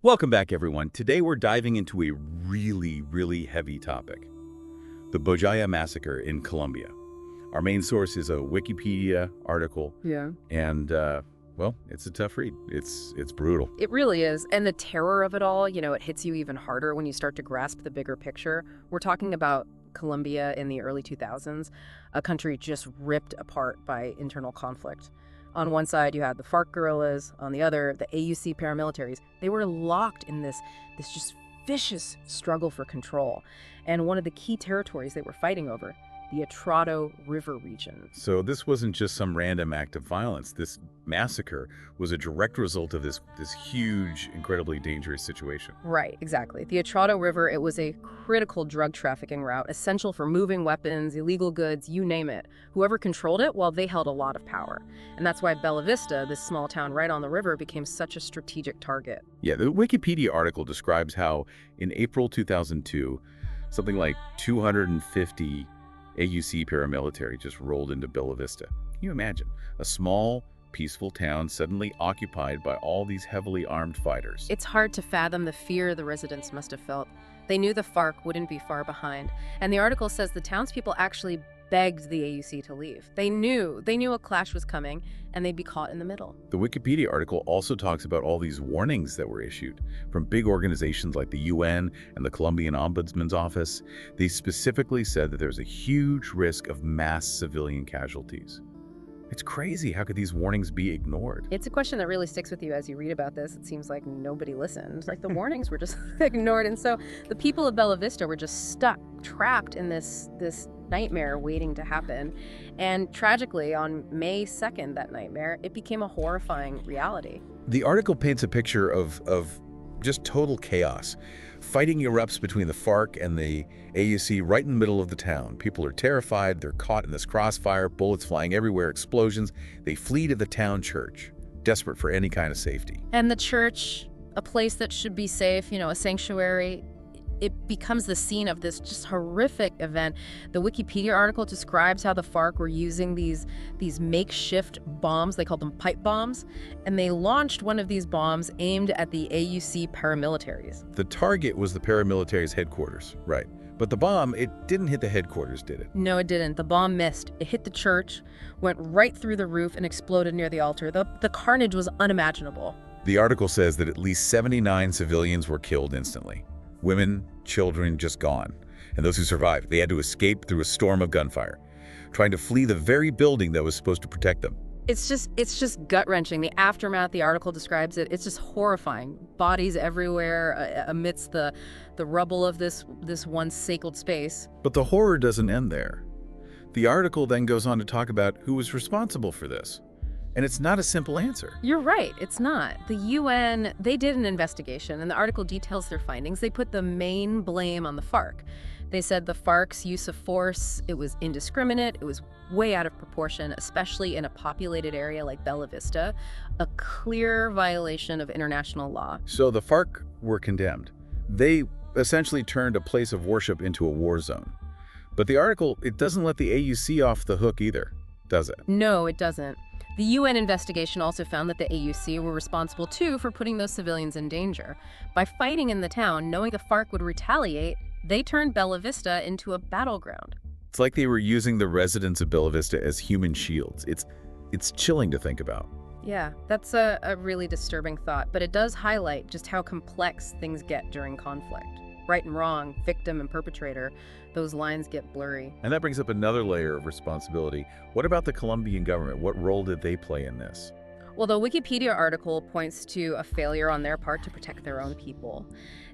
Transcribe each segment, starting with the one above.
Welcome back, everyone. Today we're diving into a really heavy topic, the Bojayá Massacre in Colombia. Our main source is a Wikipedia article, Yeah. and, well, it's a tough read. It's brutal. It really is. And the terror of it all, it hits you even harder when you start to grasp the bigger picture. We're talking about Colombia in the early 2000s, a country just ripped apart by internal conflict. On one side, you had the FARC guerrillas. On the other, the AUC paramilitaries. They were locked in this just vicious struggle for control. And one of the key territories they were fighting over, the Atrado River region. So this wasn't just some random act of violence. This massacre was a direct result of this huge, incredibly dangerous situation. Right, exactly. The Atrado River, it was a critical drug trafficking route, essential for moving weapons, illegal goods, you name it. Whoever controlled it, well, they held a lot of power. And that's why Bella Vista, this small town right on the river, became such a strategic target. Yeah, the Wikipedia article describes how in April 2002, something like 250 AUC paramilitary just rolled into Bella Vista. Can you imagine? A small, peaceful town suddenly occupied by all these heavily armed fighters. It's hard to fathom the fear the residents must have felt. They knew the FARC wouldn't be far behind. And the article says the townspeople actually begged the AUC to leave. They knew a clash was coming, and they'd be caught in the middle. The Wikipedia article also talks about all these warnings that were issued from big organizations like the UN and the Colombian Ombudsman's Office. They specifically said that there's a huge risk of mass civilian casualties. It's crazy. How could these warnings be ignored? It's a question that really sticks with you as you read about this. It seems like nobody listened. Like the warnings were just ignored. And so the people of Bella Vista were just stuck, trapped in this nightmare waiting to happen. And tragically, on May 2nd, that nightmare, it became a horrifying reality. The article paints a picture of just total chaos. Fighting erupts between the FARC and the AUC right in the middle of the town. People are terrified. They're caught in this crossfire, bullets flying everywhere, explosions. They flee to the town church, desperate for any kind of safety. And the church, a place that should be safe, a sanctuary, it becomes the scene of this just horrific event. The Wikipedia article describes how the FARC were using these makeshift bombs. They called them pipe bombs. And they launched one of these bombs aimed at the AUC paramilitaries. The target was the paramilitary's headquarters, right. But the bomb, it didn't hit the headquarters, did it? No, it didn't. The bomb missed. It hit the church, went right through the roof, and exploded near the altar. The carnage was unimaginable. The article says that at least 79 civilians were killed instantly. Women, children just gone. And those who survived, they had to escape through a storm of gunfire, trying to flee the very building that was supposed to protect them. It's just gut-wrenching. The aftermath, the article describes it, it's just horrifying. Bodies everywhere amidst the rubble of this once sacred space. But the horror doesn't end there. The article then goes on to talk about who was responsible for this. And it's not a simple answer. You're right, it's not. The UN, they did an investigation, and the article details their findings. They put the main blame on the FARC. They said the FARC's use of force, it was indiscriminate, it was way out of proportion, especially in a populated area like Bella Vista, a clear violation of international law. So the FARC were condemned. They essentially turned a place of worship into a war zone. But the article, it doesn't let the AUC off the hook either, does it? No, it doesn't. The UN investigation also found that the AUC were responsible, too, for putting those civilians in danger. By fighting in the town, knowing the FARC would retaliate, they turned Bella Vista into a battleground. It's like they were using the residents of Bella Vista as human shields. It's chilling to think about. Yeah, that's a really disturbing thought, but it does highlight just how complex things get during conflict. Right and wrong, victim and perpetrator, those lines get blurry. And that brings up another layer of responsibility. What about the Colombian government? What role did they play in this? Well, the Wikipedia article points to a failure on their part to protect their own people.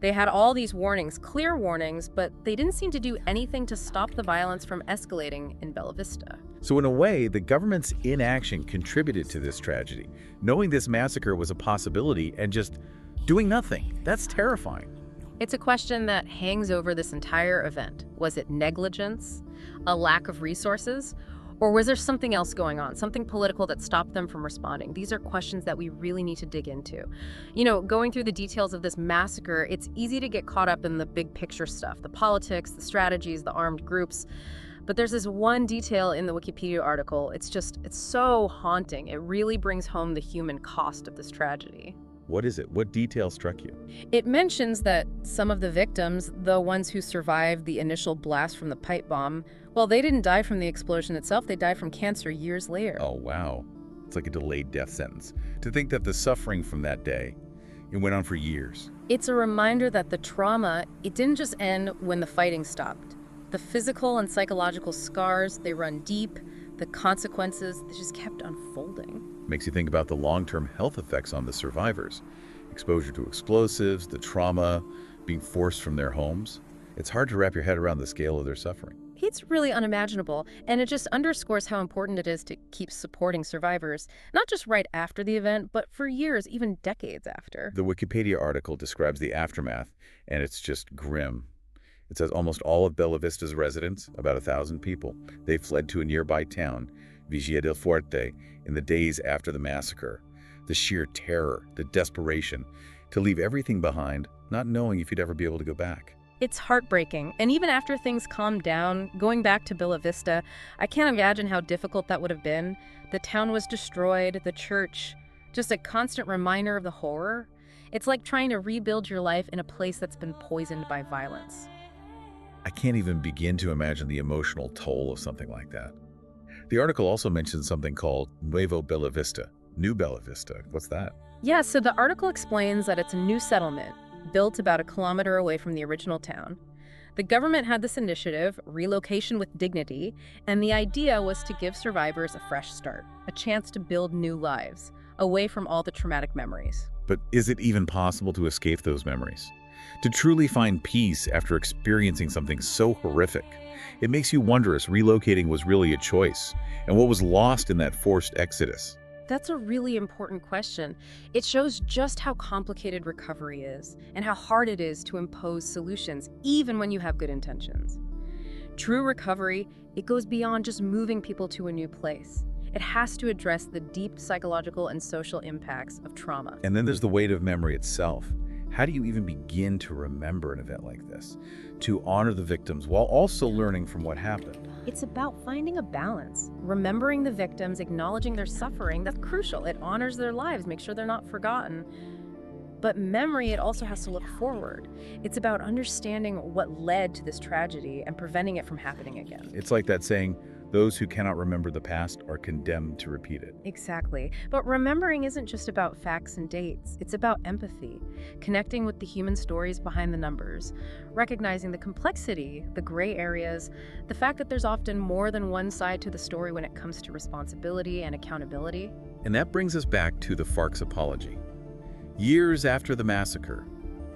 They had all these warnings, clear warnings, but they didn't seem to do anything to stop the violence from escalating in Bella Vista. So in a way, the government's inaction contributed to this tragedy. Knowing this massacre was a possibility and just doing nothing, that's terrifying. It's a question that hangs over this entire event. Was it negligence, a lack of resources, or was there something else going on, something political that stopped them from responding? These are questions that we really need to dig into. Going through the details of this massacre, it's easy to get caught up in the big picture stuff, the politics, the strategies, the armed groups. But there's this one detail in the Wikipedia article. It's so haunting. It really brings home the human cost of this tragedy. What is it? What detail struck you? It mentions that some of the victims, the ones who survived the initial blast from the pipe bomb, well, they didn't die from the explosion itself, they died from cancer years later. Oh, wow. It's like a delayed death sentence. To think that the suffering from that day, it went on for years. It's a reminder that the trauma, it didn't just end when the fighting stopped. The physical and psychological scars, they run deep. The consequences, they just kept unfolding. Makes you think about the long-term health effects on the survivors. Exposure to explosives, the trauma, being forced from their homes. It's hard to wrap your head around the scale of their suffering. It's really unimaginable, and it just underscores how important it is to keep supporting survivors, not just right after the event, but for years, even decades after. The Wikipedia article describes the aftermath, and it's just grim. It says almost all of Bella Vista's residents, about 1,000 people, they fled to a nearby town, Vigia del Fuerte, in the days after the massacre. The sheer terror, the desperation, to leave everything behind, not knowing if you'd ever be able to go back. It's heartbreaking, and even after things calmed down, going back to Bella Vista, I can't imagine how difficult that would have been. The town was destroyed, the church, just a constant reminder of the horror. It's like trying to rebuild your life in a place that's been poisoned by violence. I can't even begin to imagine the emotional toll of something like that. The article also mentions something called Nuevo Bella Vista, New Bella Vista. What's that? Yeah, so the article explains that it's a new settlement, built about a kilometer away from the original town. The government had this initiative, Relocation with Dignity, and the idea was to give survivors a fresh start, a chance to build new lives, away from all the traumatic memories. But is it even possible to escape those memories? To truly find peace after experiencing something so horrific? It makes you wonder if relocating was really a choice, and what was lost in that forced exodus. That's a really important question. It shows just how complicated recovery is and how hard it is to impose solutions, even when you have good intentions. True recovery, it goes beyond just moving people to a new place. It has to address the deep psychological and social impacts of trauma. And then there's the weight of memory itself. How do you even begin to remember an event like this? To honor the victims while also learning from what happened? It's about finding a balance. Remembering the victims, acknowledging their suffering, that's crucial. It honors their lives, makes sure they're not forgotten. But memory, it also has to look forward. It's about understanding what led to this tragedy and preventing it from happening again. It's like that saying, those who cannot remember the past are condemned to repeat it. Exactly. But remembering isn't just about facts and dates. It's about empathy, connecting with the human stories behind the numbers, recognizing the complexity, the gray areas, the fact that there's often more than one side to the story when it comes to responsibility and accountability. And that brings us back to the FARC's apology. Years after the massacre,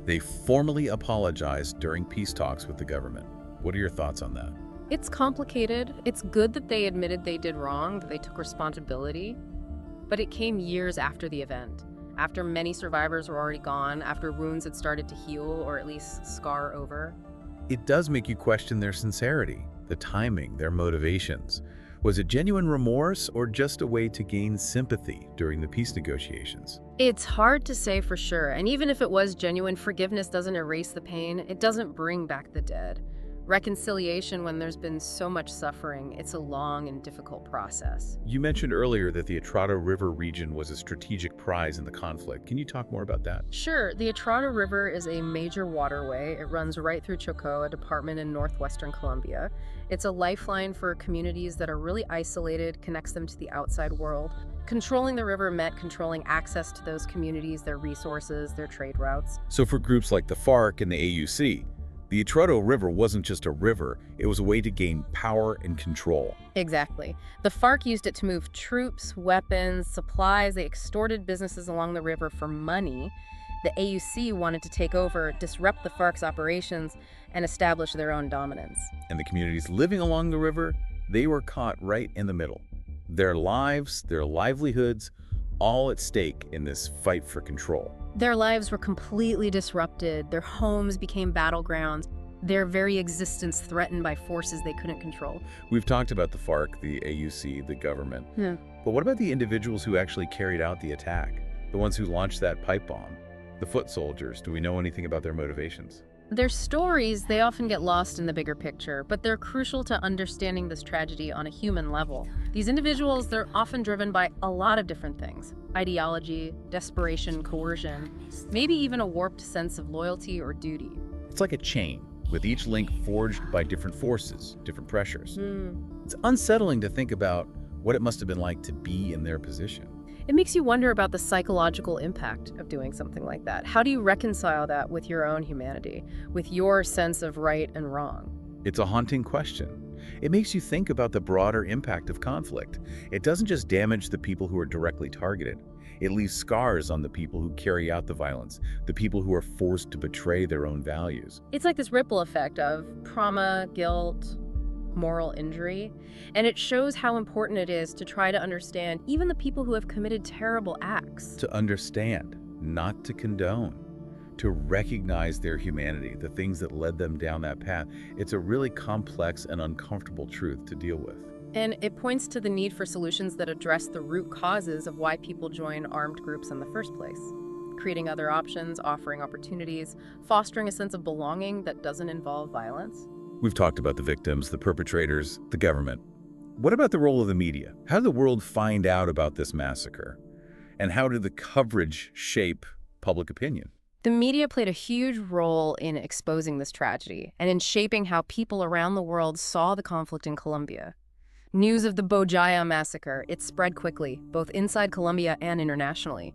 they formally apologized during peace talks with the government. What are your thoughts on that? It's complicated. It's good that they admitted they did wrong, that they took responsibility, but it came years after the event, after many survivors were already gone, after wounds had started to heal or at least scar over. It does make you question their sincerity, the timing, their motivations. Was it genuine remorse or just a way to gain sympathy during the peace negotiations? It's hard to say for sure, and even if it was genuine, forgiveness doesn't erase the pain. It doesn't bring back the dead. Reconciliation, when there's been so much suffering, it's a long and difficult process. You mentioned earlier that the Atrato River region was a strategic prize in the conflict. Can you talk more about that? Sure. The Atrato River is a major waterway. It runs right through Chocó, a department in northwestern Colombia. It's a lifeline for communities that are really isolated, connects them to the outside world. Controlling the river meant controlling access to those communities, their resources, their trade routes. So for groups like the FARC and the AUC, the Atrato River wasn't just a river, it was a way to gain power and control. Exactly. The FARC used it to move troops, weapons, supplies. They extorted businesses along the river for money. The AUC wanted to take over, disrupt the FARC's operations, and establish their own dominance. And the communities living along the river, they were caught right in the middle. Their lives, their livelihoods, all at stake in this fight for control. Their lives were completely disrupted. Their homes became battlegrounds. Their very existence threatened by forces they couldn't control. We've talked about the FARC, the AUC, the government. Yeah. But what about the individuals who actually carried out the attack? The ones who launched that pipe bomb? The foot soldiers, do we know anything about their motivations? Their stories, they often get lost in the bigger picture, but they're crucial to understanding this tragedy on a human level. These individuals, they're often driven by a lot of different things: ideology, desperation, coercion, maybe even a warped sense of loyalty or duty. It's like a chain, with each link forged by different forces, different pressures. It's unsettling to think about what it must have been like to be in their position. It makes you wonder about the psychological impact of doing something like that. How do you reconcile that with your own humanity, with your sense of right and wrong? It's a haunting question. It makes you think about the broader impact of conflict. It doesn't just damage the people who are directly targeted. It leaves scars on the people who carry out the violence, the people who are forced to betray their own values. It's like this ripple effect of trauma, guilt, moral injury, and it shows how important it is to try to understand even the people who have committed terrible acts. To understand, not to condone. To recognize their humanity, the things that led them down that path. It's a really complex and uncomfortable truth to deal with. And it points to the need for solutions that address the root causes of why people join armed groups in the first place. Creating other options, offering opportunities, fostering a sense of belonging that doesn't involve violence. We've talked about the victims, the perpetrators, the government. What about the role of the media? How did the world find out about this massacre? And how did the coverage shape public opinion? The media played a huge role in exposing this tragedy and in shaping how people around the world saw the conflict in Colombia. News of the Bojayá Massacre, it spread quickly, both inside Colombia and internationally.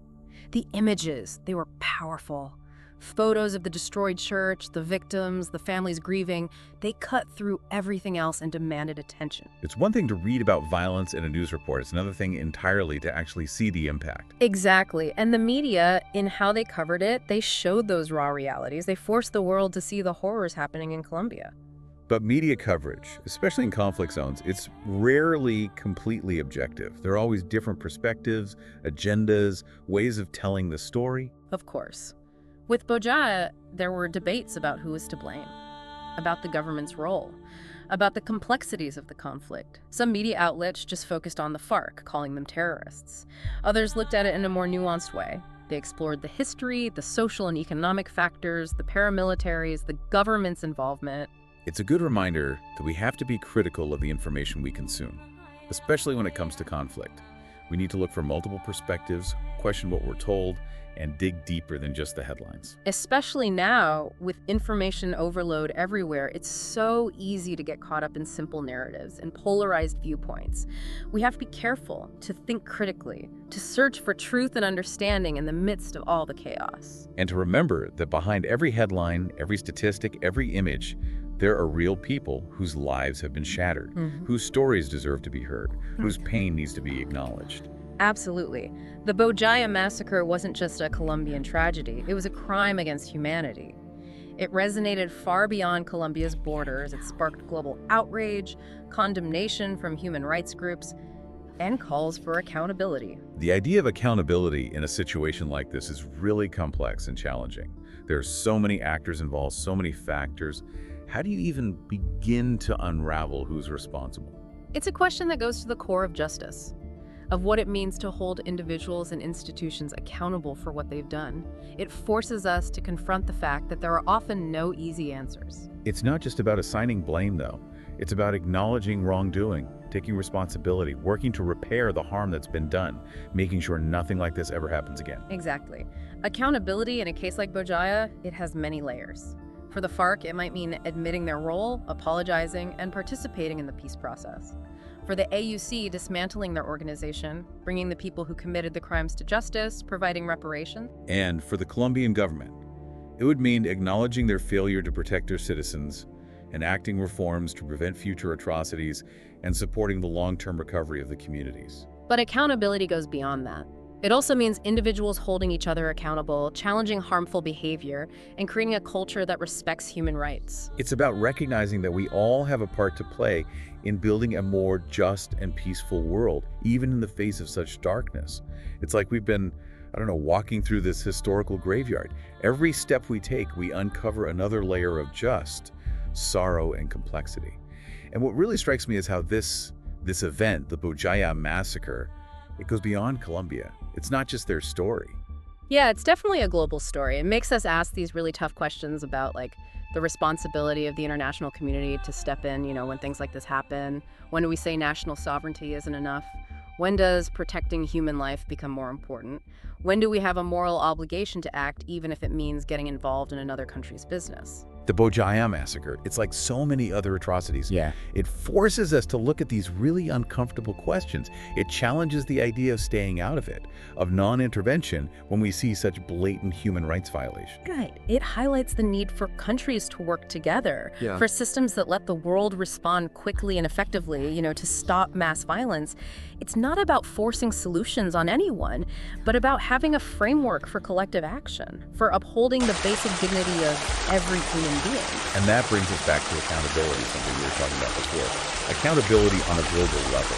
The images, they were powerful. Photos of the destroyed church, the victims, the families grieving, they cut through everything else and demanded attention. It's one thing to read about violence in a news report. It's another thing entirely to actually see the impact. Exactly. And the media, in how they covered it, they showed those raw realities. They forced the world to see the horrors happening in Colombia. But media coverage, especially in conflict zones, it's rarely completely objective. There are always different perspectives, agendas, ways of telling the story. Of course. With Bojayá, there were debates about who was to blame, about the government's role, about the complexities of the conflict. Some media outlets just focused on the FARC, calling them terrorists. Others looked at it in a more nuanced way. They explored the history, the social and economic factors, the paramilitaries, the government's involvement. It's a good reminder that we have to be critical of the information we consume, especially when it comes to conflict. We need to look for multiple perspectives, question what we're told, and dig deeper than just the headlines. Especially now, with information overload everywhere, it's so easy to get caught up in simple narratives and polarized viewpoints. We have to be careful, to think critically, to search for truth and understanding in the midst of all the chaos. And to remember that behind every headline, every statistic, every image, there are real people whose lives have been shattered, whose stories deserve to be heard, whose pain needs to be acknowledged. Absolutely. The Bojayá Massacre wasn't just a Colombian tragedy, it was a crime against humanity. It resonated far beyond Colombia's borders. It sparked global outrage, condemnation from human rights groups, and calls for accountability. The idea of accountability in a situation like this is really complex and challenging. There are so many actors involved, so many factors. How do you even begin to unravel who's responsible? It's a question that goes to the core of justice, of what it means to hold individuals and institutions accountable for what they've done. It forces us to confront the fact that there are often no easy answers. It's not just about assigning blame, though. It's about acknowledging wrongdoing, taking responsibility, working to repair the harm that's been done, making sure nothing like this ever happens again. Exactly. Accountability in a case like Bojayá, it has many layers. For the FARC, it might mean admitting their role, apologizing, and participating in the peace process. For the AUC, dismantling their organization, bringing the people who committed the crimes to justice, providing reparations. And for the Colombian government, it would mean acknowledging their failure to protect their citizens, enacting reforms to prevent future atrocities, and supporting the long-term recovery of the communities. But accountability goes beyond that. It also means individuals holding each other accountable, challenging harmful behavior, and creating a culture that respects human rights. It's about recognizing that we all have a part to play in building a more just and peaceful world, even in the face of such darkness. It's like we've been, walking through this historical graveyard. Every step we take, we uncover another layer of just sorrow and complexity. And what really strikes me is how this event, the Bojayá Massacre, it goes beyond Colombia. It's not just their story. Yeah, it's definitely a global story. It makes us ask these really tough questions about like the responsibility of the international community to step in, when things like this happen. When do we say national sovereignty isn't enough? When does protecting human life become more important? When do we have a moral obligation to act even if it means getting involved in another country's business? The Bojayá Massacre, it's like so many other atrocities. Yeah. It forces us to look at these really uncomfortable questions. It challenges the idea of staying out of it, of non-intervention when we see such blatant human rights violations. Right. It highlights the need for countries to work together, Yeah. for systems that let the world respond quickly and effectively, to stop mass violence. It's not about forcing solutions on anyone, but about having a framework for collective action, for upholding the basic dignity of every human being. And that brings us back to accountability, something we were talking about before. Accountability on a global level.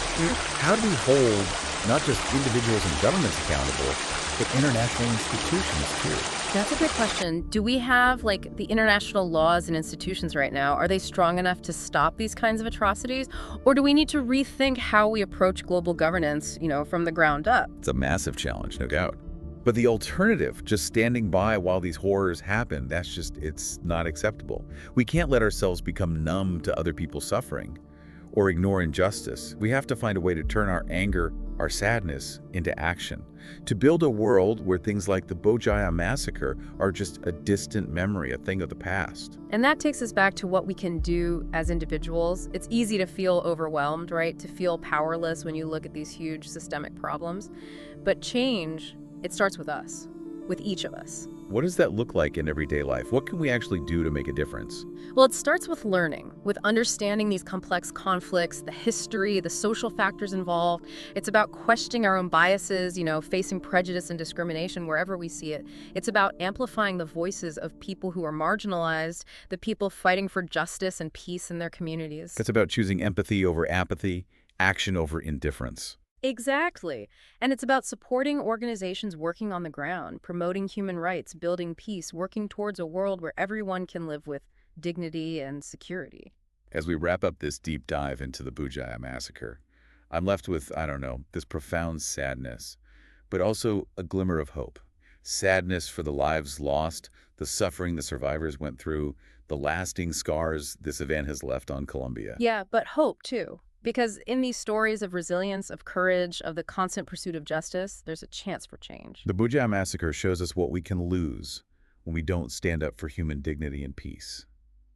How do we hold not just individuals and governments accountable, but international institutions too? That's a good question. Do we have, the international laws and institutions right now? Are they strong enough to stop these kinds of atrocities? Or do we need to rethink how we approach global governance, from the ground up? It's a massive challenge, no doubt. But the alternative, just standing by while these horrors happen, it's not acceptable. We can't let ourselves become numb to other people's suffering or ignore injustice. We have to find a way to turn our anger, our sadness, into action. To build a world where things like the Bojayá Massacre are just a distant memory, a thing of the past. And that takes us back to what we can do as individuals. It's easy to feel overwhelmed, right? To feel powerless when you look at these huge systemic problems. But change, it starts with us, with each of us. What does that look like in everyday life? What can we actually do to make a difference? Well, it starts with learning, with understanding these complex conflicts, the history, the social factors involved. It's about questioning our own biases, facing prejudice and discrimination wherever we see it. It's about amplifying the voices of people who are marginalized, the people fighting for justice and peace in their communities. It's about choosing empathy over apathy, action over indifference. Exactly. And it's about supporting organizations working on the ground, promoting human rights, building peace, working towards a world where everyone can live with dignity and security. As we wrap up this deep dive into the Bojayá Massacre, I'm left with, this profound sadness, but also a glimmer of hope. Sadness for the lives lost, the suffering the survivors went through, the lasting scars this event has left on Colombia. Yeah, but hope, too. Because in these stories of resilience, of courage, of the constant pursuit of justice, there's a chance for change. The Bojayá Massacre shows us what we can lose when we don't stand up for human dignity and peace.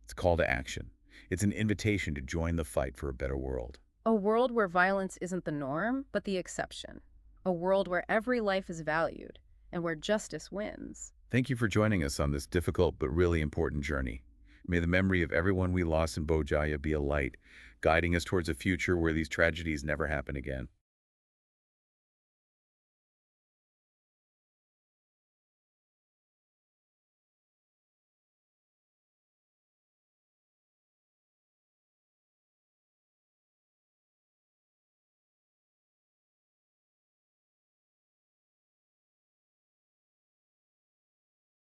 It's a call to action. It's an invitation to join the fight for a better world. A world where violence isn't the norm, but the exception. A world where every life is valued and where justice wins. Thank you for joining us on this difficult but really important journey. May the memory of everyone we lost in Bojayá be a light, guiding us towards a future where these tragedies never happen again.